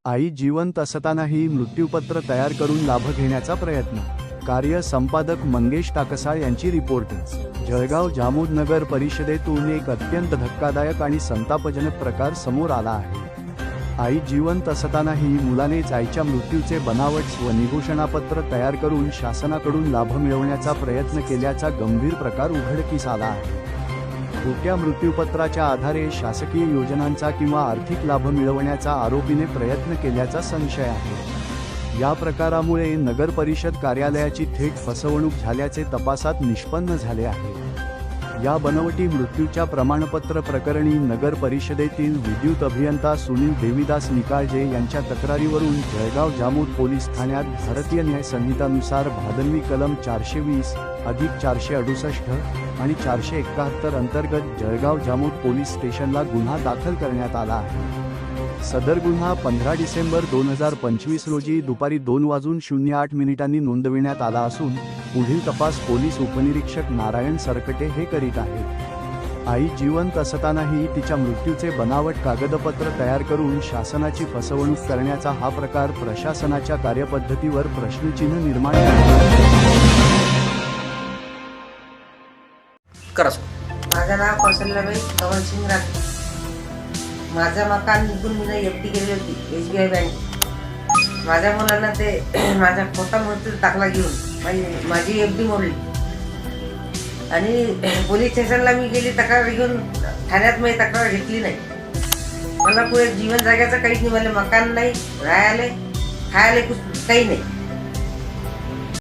आई जिवंत असतानाही मृत्यूपत्र तयार करून लाभ घेण्याचा प्रयत्न. कार्य संपादक मंगेश टाकसाळ यांची रिपोर्ट. जळगाव जामोद नगर परिषदेतून एक अत्यंत धक्कादायक आणि संतापजनक प्रकार समोर आला आहे. आई जिवंत असतानाही मुलानेच आईच्या मृत्यूचे बनावट स्वनिघोषणापत्र तयार करून शासनाकडून लाभ मिळवण्याचा प्रयत्न केल्याचा गंभीर प्रकार उघडकीस आला आहे. खोट्या मृत्यूपत्राच्या आधारे शासकीय योजनांचा किंवा आर्थिक लाभ मिळवण्याचा आरोपीने प्रयत्न केल्याचा संशय आहे. या प्रकारामुळे नगर परिषद कार्यालयाची थेट फसवणूक झाल्याचे तपासात निष्पन्न झाले आहे. या बनवटी मृत्यूच्या प्रमाणपत्र प्रकरणी नगर परिषदेतील विद्युत अभियंता सुनील देवीदास निकाळजे यांच्या तक्रारीवरून जळगाव जामोद पोलीस ठाण्यात भारतीय न्याय संहितानुसार भादनवी कलम 420+468 आणि 471 अंतर्गत जळगाव जामोद पोलीस स्टेशनला गुन्हा दाखल करण्यात आला आहे. सदर गुन्हा 15 डिसेंबर 2025 रोजी दुपारी 2:08 नोंदविण्यात आला असून पुढील तपास पोलीस उपनिरीक्षक नारायण सरकटे हे करीत आहेत. आई जिवंत असतानाही तिच्या मृत्यूचे बनावट कागदपत्र तयार करून शासनाची फसवणूक करण्याचा हा प्रकार प्रशासनाच्या कार्यपद्धतीवर प्रश्नचिन्ह निर्माण करा. माझं नाव कौशल्याबाई कमल सिंग राठोड. माझं मकान विकून मी एफ डी केली होती SBI बँक. माझ्या मुलांना ते माझा खोटा मृत्यू दाखला घेऊन माझी एफ डी मोडली आणि पोलीस स्टेशनला मी गेली तक्रार घेऊन. ठाण्यात मी तक्रार घेतली नाही. मला पुढे जीवन जगायचं काहीच नाही. मला मकान नाही, राहायला खायला काही नाही.